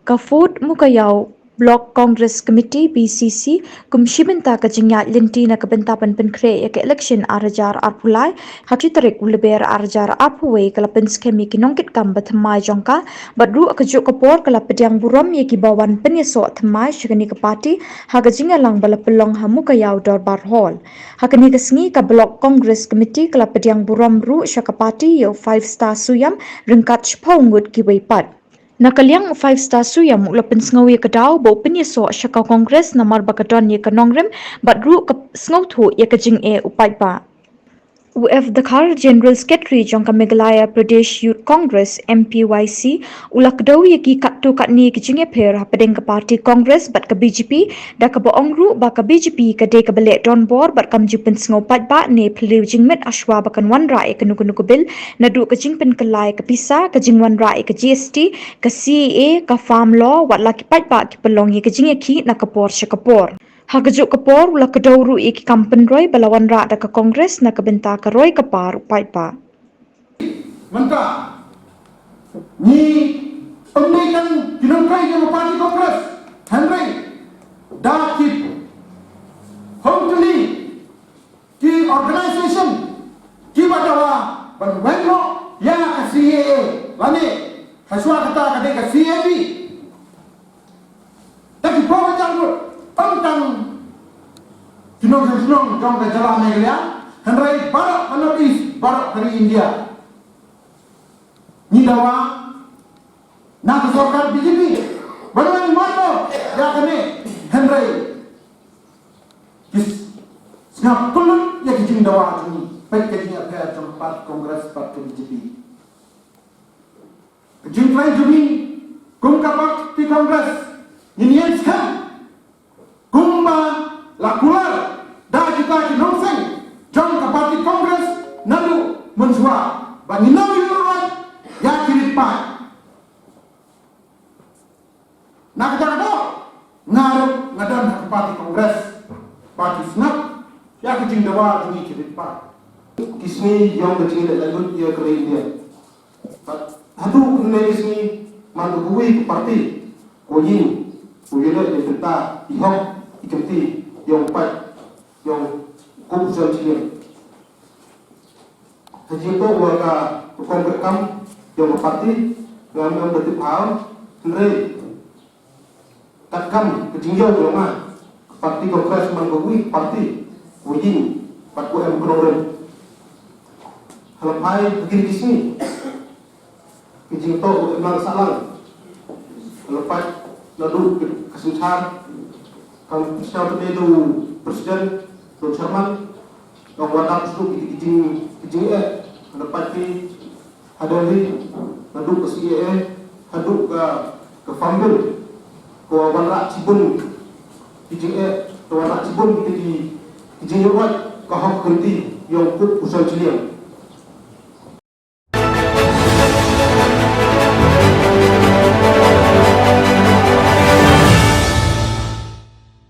Kafut Mowkaiaw Block Congress Committee BCC kumshibenta kajingya lintina kabentapan penkre ke election arajar arpulai hati tarik uleber arajar arpuwe kala Pynskhem ki nongkit kamba thymmai jongka badru akajuk kapor kala pediang buram ye ki bawan penyeso thymmai shagani ke parti hagajinga lang bala pelong ha Mowkaiaw Dorbar Hall hakani kesngi ka Block Congress Committee kala pediang buram ru shaka parti yo 5-star suyam ringkat shpaungut ki weipat Nakaliang 5-star suyam mula pensngawi kedau bau penyeso syakau kongres namar bakadon ye kanongrem badru ke sngotu ye kajing upai pa. UF Dakar General Secretary jongka Meghalaya Pradesh Youth Congress MPYC ulak kedau ye ki kattu katni kajing pher hapadeng ke parti Congress bat ke BJP da ke boongru ba ke BJP ke de ke belek don bor bat kam ju pensngau pat ba ne phliu jingmet ashwa bakan wan ra ke nuku bil nadu kajing pen kelai ke pisa kajing wan ra ke GST ke CAA ke farm law wat laki pat ba ki pelong ye kajing ki na kapor syakapor Hagajuk kapor ula kedauru iki kampen roy balawan ra da ke kongres na kebenta ke roy kapar upai pa. Manta ni pemilikan dinamkai yang parti kongres Henry Dakip Hongtuli ki organisation ki badawa banwenno ya ke CAA lani haswa kata kade ke CAB tapi program tentang Shillong jom ke jalan Meghalaya Henry barak menepis barak dari India ni dawa nak sorkan BJP bermain mana ya kene Henry kis ngap kulut ya kijing dawa ni baik kijing apa tempat kongres parti BJP kijing lain jumi kum kapak di kongres ini yang sekarang kumba lakular dah kita di nongseng jom ke parti kongres nalu mensua bagi nabi luar ya kirit pak nak jado ngaruh ngadan ke parti kongres parti snap ya kecing dawa ini kirit pak kismi yang kecil lagu dia kering dia hadu ini kismi mantu kuwi parti koyin kuyele deta ihok ikamti yang pat yang kubusan cilen haji to waka kongres kam yang parti ngam bertip hal sendiri takkan kejingjau lama parti kongres mangkui parti wujin patku em kongres halapai begini di sini kejing to emang salang halapai lalu kesusahan kalau secara itu presiden Don Sharman yang wadah itu kijing dapat di ada di lalu ke CAA lalu ke Fambil ke Wanrak Cibun kijing ke Wanrak Cibun di kijing yang ke hak ganti yang kut usaha cilian